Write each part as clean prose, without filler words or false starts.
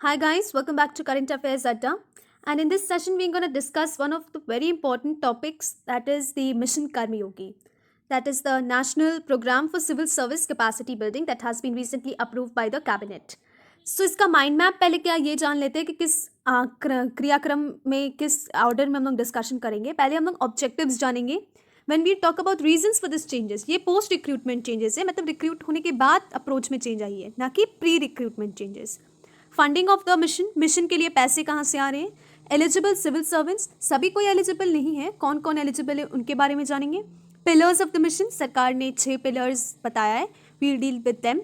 Hi guys, welcome back to Current Affairs Adda. And in this session, we're going to discuss one of the very important topics, that is the Mission Karmi Yogi. That is the National Program for Civil Service Capacity Building that has been recently approved by the Cabinet. So इसका mind map पहले क्या ये जान लेते हैं कि किस क्रियाक्रम में किस ऑर्डर में हम लोग डिस्कशन करेंगे. पहले हम लोग ऑब्जेक्टिव्स जानेंगे. When we talk about reasons for this changes, ये पोस्ट रिक्रूटमेंट चेंजेस है, मतलब रिक्रूट होने के बाद अप्रोच में चेंज आई है, ना कि pre recruitment changes. Funding of the mission के लिए पैसे कहाँ से आ रहे हैं. एलिजिबल सिविल सर्वेंट्स, सभी कोई एलिजिबल नहीं है, कौन कौन एलिजिबल है उनके बारे में जानेंगे. पिलर्स ऑफ द मिशन, सरकार ने 6 पिलर्स बताया है. We'll deal with them.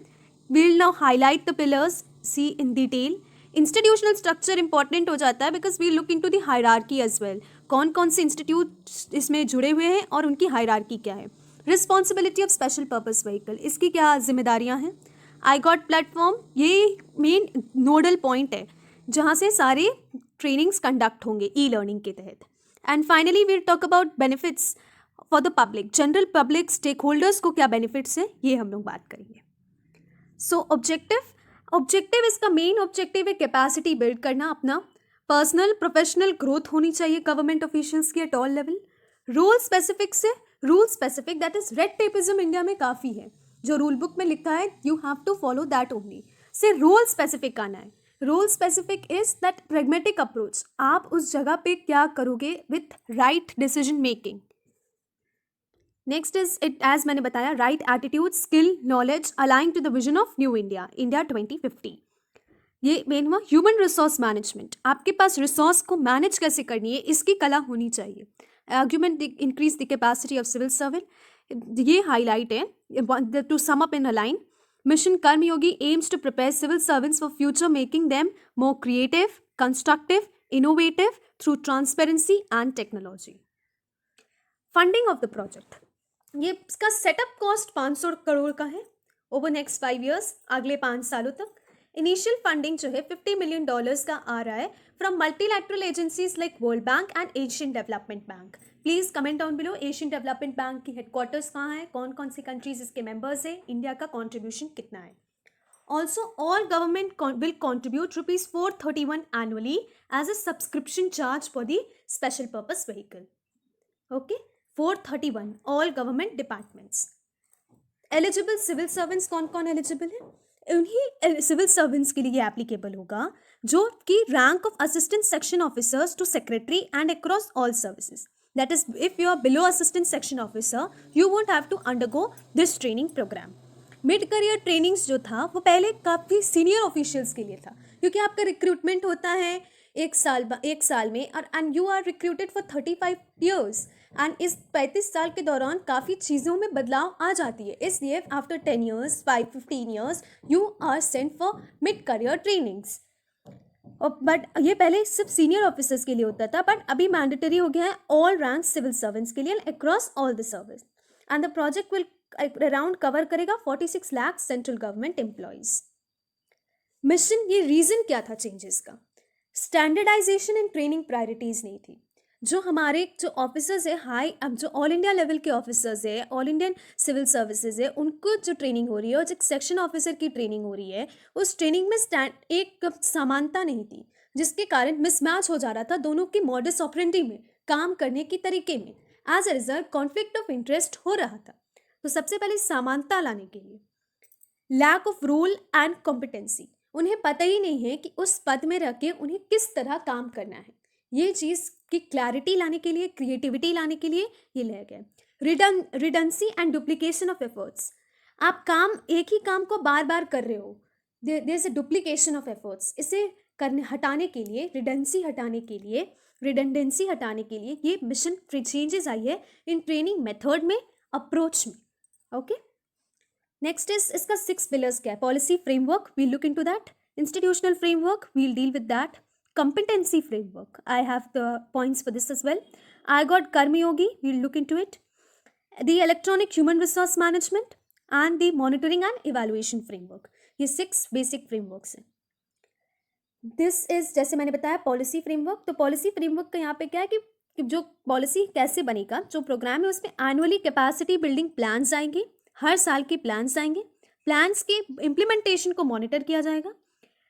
We'll now highlight the pillars, see in detail. Institutional structure important हो जाता है because we look into the hierarchy as well. कौन कौन से इंस्टीट्यूट इसमें जुड़े हुए हैं और उनकी हायरार्की क्या है. Responsibility of special purpose vehicle, इसकी क्या जिम्मेदारियां हैं. आई गॉट प्लेटफॉर्म, ये मेन नोडल पॉइंट है जहाँ से सारे ट्रेनिंग्स कंडक्ट होंगे ई लर्निंग के तहत. And finally we'll talk about benefits for the public, general public stakeholders को क्या बेनिफिट्स हैं ये हम लोग बात करेंगे. सो ऑब्जेक्टिव इसका मेन ऑब्जेक्टिव है कैपेसिटी बिल्ड करना, अपना पर्सनल प्रोफेशनल ग्रोथ होनी चाहिए गवर्नमेंट ऑफिशियल्स की at all level. Rule specific से rule specific, that is red tapism India में काफ़ी है. जो रूल बुक में लिखा है you have to follow that only. से रूल स्पेसिफिक आना है. Rule specific is that pragmatic approach, आप उस जगह पे क्या करोगे with right decision making. Next is it, as मैंने बताया, right attitude, skill, knowledge align to the vision of new India, India 2050. ये मेन हुआ ह्यूमन रिसोर्स मैनेजमेंट. आपके पास रिसोर्स को मैनेज कैसे करनी है इसकी कला होनी चाहिए. Argument increase the capacity of civil servant, ये हाईलाइट है. To sum up in a line, mission Karmayogi aims to prepare civil servants for future, making them more creative, constructive, innovative through transparency and technology. Funding of the project, ये इसका setup cost 500 crore का है over next 5 years, अगले 5 सालों तक. Initial funding जो है $50 million का आ रहा है from multilateral agencies like World Bank and Asian Development Bank. Please comment down below Asian Development Bank की हेडक्वार्टर्स कहाँ है, कौन कौन सी कंट्रीज इसके मेंबर्स है, इंडिया का कॉन्ट्रीब्यूशन कितना है. Also all government will contribute ₹431 annually as a subscription charge for the special purpose vehicle. Okay, 431 all government departments. Eligible civil servants, कौन कौन एलिजिबल है, उन्हीं सिविल सर्वेंट्स के लिए एप्लीकेबल होगा जो कि rank of assistant section officers to secretary and across all services. That is if you are below assistant section officer you won't have to undergo this training programme. Mid career trainings जो था वो पहले काफ़ी senior officials के लिए था, क्योंकि आपका रिक्रूटमेंट होता है एक साल में, और and you are recruited for 35 years. And इस 35 साल के दौरान काफ़ी चीज़ों में बदलाव आ जाती है, इसलिए after 10 years 15 years you are sent for mid career trainings. But ये पहले सिर्फ सीनियर ऑफिसर्स के लिए होता था, बट अभी मैंडेटरी हो गया है ऑल रैंक सिविल सर्वेंट्स के लिए across all the service. And the project will around cover करेगा 46 lakh central government employees. Mission, ये रीज़न क्या था चेंजेस का. स्टैंडर्डाइजेशन एंड ट्रेनिंग प्रायोरिटीज़ नहीं थी. जो हमारे जो ऑफिसर्स है हाई, अब जो ऑल इंडिया लेवल के ऑफिसर्स है, ऑल इंडियन सिविल सर्विसेज है, उनको जो ट्रेनिंग हो रही है और जो सेक्शन ऑफिसर की ट्रेनिंग हो रही है, उस ट्रेनिंग में एक समानता नहीं थी, जिसके कारण मिसमैच हो जा रहा था दोनों की मॉडस ऑपरेंडी में, काम करने की तरीके में. As a result conflict of interest हो रहा था. तो सबसे पहले समानता लाने के लिए lack of role and competency, उन्हें पता ही नहीं है कि उस पद में रह के उन्हें किस तरह काम करना है. ये चीज़ की क्लैरिटी लाने के लिए, क्रिएटिविटी लाने के लिए ये ले गए. रिडंसी एंड डुप्लीकेशन ऑफ एफर्ट्स, आप एक ही काम को बार बार कर रहे हो, there is a duplication of efforts. इसे हटाने के लिए, रिडेंडेंसी हटाने के लिए ये मिशन चेंजेस आई है इन ट्रेनिंग मेथड में, अप्रोच में. ओके, नेक्स्ट इज इसका 6 पिलर्स क्या है. Policy framework, we'll look into that. Institutional framework, we'll deal with that. Competency framework, I have the points for this as well. I got Karmayogi, we'll look into it. The electronic human resource management and the monitoring and evaluation framework. ये 6 basic frameworks हैं. This is, जैसे मैंने बताया, policy framework. तो policy framework का यहाँ पे क्या है कि जो पॉलिसी कैसे बनेगा, जो प्रोग्राम है उसमें एनुअली कैपेसिटी बिल्डिंग प्लान्स आएंगे, हर साल के प्लान्स आएंगे. प्लान्स के इम्प्लीमेंटेशन को मॉनिटर किया जाएगा.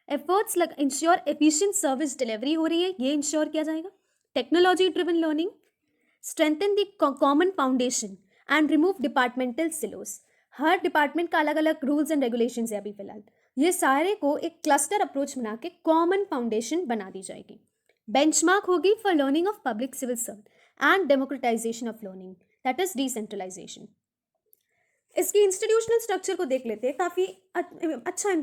एफर्ट्स लग इंश्योर एफिशिएंट सर्विस डिलीवरी हो रही है, ये इंश्योर किया जाएगा. Technology driven learning, strengthen the common foundation and remove departmental silos. Her department का अलग अलग रूल्स एंड रेगुलेशंस है अभी फिलहाल, ये सारे को एक क्लस्टर अप्रोच बना के कॉमन फाउंडेशन बना दी जाएगी. बेंचमार्क होगी for learning of public civil service and democratisation of learning, that is decentralisation. इसकी इंस्टीट्यूशनल स्ट्रक्चर को देख लेते हैं, काफ़ी अच्छा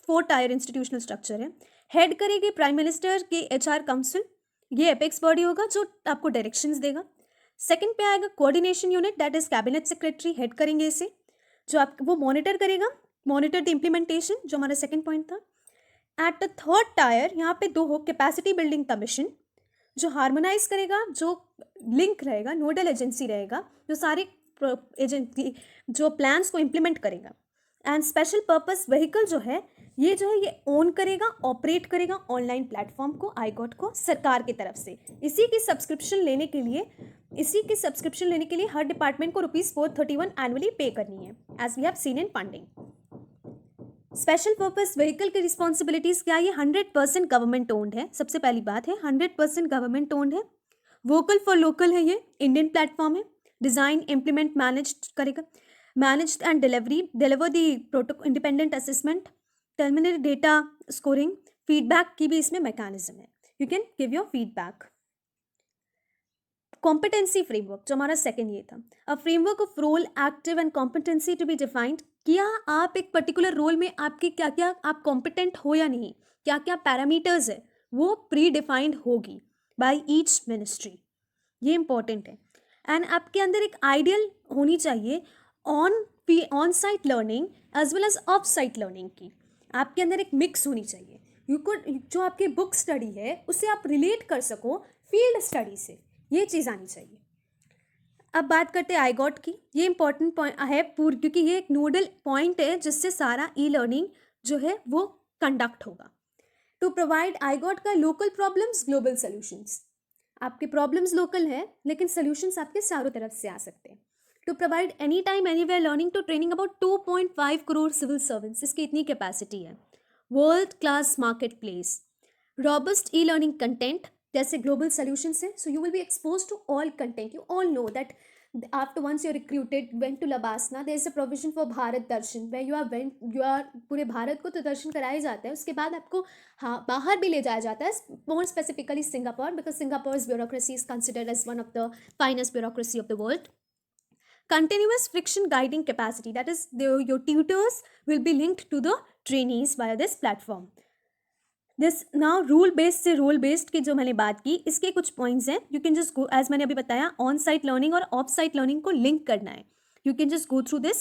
4 टायर इंस्टीट्यूशनल स्ट्रक्चर है. हेड करेगी प्राइम मिनिस्टर की HR काउंसिल, ये एपेक्स बॉडी होगा जो आपको डायरेक्शंस देगा. सेकंड पे आएगा coordination unit, that is cabinet secretary head करेंगे इसे, जो आप वो मॉनिटर करेगा, मॉनिटर द इम्प्लीमेंटेशन, जो हमारा सेकंड पॉइंट था. एट द थर्ड टायर यहाँ पे 2 हो कैपेसिटी बिल्डिंग कमीशन, जो हार्मोनाइज करेगा, जो लिंक रहेगा, नोडल एजेंसी रहेगा, जो सारे एजेंसी जो प्लान्स को इम्प्लीमेंट करेगा. एंड स्पेशल पर्पस व्हीकल जो है ये ओन करेगा, ऑपरेट करेगा ऑनलाइन प्लेटफॉर्म को, आईगॉट को, सरकार की तरफ से. इसी की सब्सक्रिप्शन लेने के लिए हर डिपार्टमेंट को ₹431 एनुअली पे करनी है, as we have seen in funding. Special purpose vehicle की रिस्पॉन्सिबिलिटीज क्या है? ये 100% गवर्नमेंट ओन्ड है. सबसे पहली बात है 100% गवर्नमेंट ओन्ड है. वोकल फॉर लोकल है, ये इंडियन प्लेटफॉर्म है. डिजाइन, इम्प्लीमेंट, मैनेज करेगा, manage and deliver the protocol, independent assessment, terminal data scoring, feedback की भी इसमें मैकेनिज्म है. You can give your feedback. Competency framework जो हमारा सेकंड ये था, a framework of role, active and competency to be defined. क्या आप एक पर्टिकुलर रोल में आपकी क्या क्या आप कॉम्पिटेंट हो या नहीं, क्या क्या पैरामीटर्स है, वो प्री डिफाइंड होगी बाय ईच मिनिस्ट्री. ये इंपॉर्टेंट है. एंड आपके अंदर एक आइडियल होनी चाहिए on site learning as well as off site learning की. आपके अंदर एक मिक्स होनी चाहिए. यू कुड जो आपकी बुक स्टडी है उससे आप रिलेट कर सको फील्ड स्टडी से, ये चीज़ आनी चाहिए. अब बात करते हैं आईगॉट की. ये इंपॉर्टेंट पॉइंट है क्योंकि ये एक नोडल पॉइंट है जिससे सारा ई लर्निंग जो है वो कंडक्ट होगा. टू प्रोवाइड आईगॉट का लोकल प्रॉब्लम्स, ग्लोबल सोल्यूशंस. आपके प्रॉब्लम्स लोकल है लेकिन सोल्यूशंस आपके चारों तरफ से आ सकते हैं. To provide any time anywhere learning to training about 2.5 crore civil servants, इसकी इतनी कैपेसिटी है. World class market place, robust e learning content जैसे ग्लोबल सोल्यूशंस है. So you will be expose to all content. You all know that after once you're recruited went to Labasna, there is a provision for Bharat Darshan where you are पूरे भारत को तो दर्शन कराए जाते हैं. उसके बाद आपको बाहर भी ले जाया जाता है, more specifically Singapore, because Singapore's bureaucracy is considered as one of the finest bureaucracy of the world. Continuous friction guiding capacity, that is your tutors will be linked to the trainees via this platform. This now rule based से role based की जो मैंने बात की, इसके कुछ points हैं. You can just go, as मैंने अभी बताया, ऑन साइट लर्निंग और ऑफ साइट लर्निंग को लिंक करना है. You can just go through this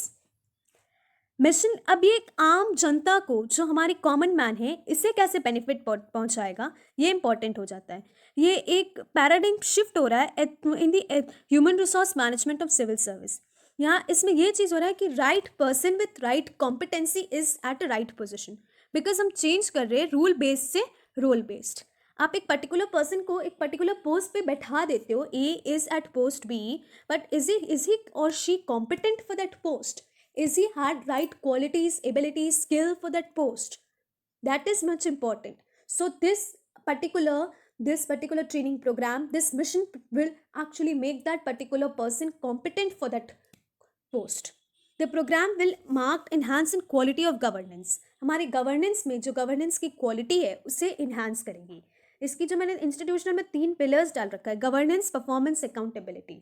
mission. अब ये एक आम जनता को, जो हमारे कॉमन मैन है, इसे कैसे बेनिफिट पहुंचाएगा, ये इंपॉर्टेंट हो जाता है. ये एक पैराडिग्म शिफ्ट हो रहा है in the human resource management of civil service. यहाँ इसमें ये चीज़ हो रहा है कि right person with right competency is at a right position, because हम चेंज कर रहे हैं रूल बेस्ड से रोल बेस्ड. आप एक पर्टिकुलर पर्सन को एक पर्टिकुलर पोस्ट पे बैठा देते हो, A is at post B, but is he और she competent for that post? Is he had right qualities, abilities, skill for that post? That is much important. So this particular training program, this mission will actually make that particular person competent for that post. The program will mark enhance in quality of governance. हमारे governance में जो governance की quality है उसे enhance करेगी. इसकी जो मैंने इंस्टीट्यूशनल में 3 पिलर्स डाल रखा है, governance, performance, accountability.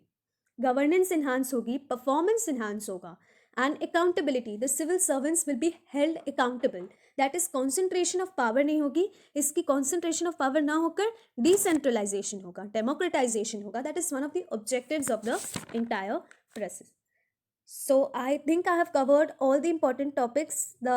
Governance enhance होगी, परफॉर्मेंस इन्हांस होगा, and accountability, the civil servants will be held accountable. That is concentration of power नहीं होगी, इसकी कॉन्सेंट्रेशन ऑफ पावर ना होकर डिसेंट्रलाइजेशन होगा, डेमोक्रेटाइजेशन होगा. That is one of the objectives of the entire process. So I think I have covered all the important topics, the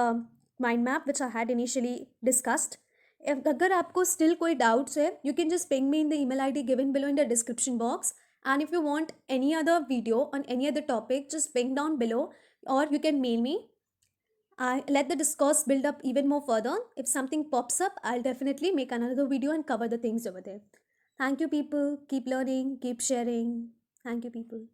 mind map which I had initially discussed. If अगर आपको still कोई doubts है, you can just ping me in the email ID given below in the description box. And if you want any other video on any other topic, just ping down below, or you can mail me. I let the discourse build up even more further. If something pops up, I'll definitely make another video and cover the things over there. Thank you, people. Keep learning, keep sharing. Thank you, people.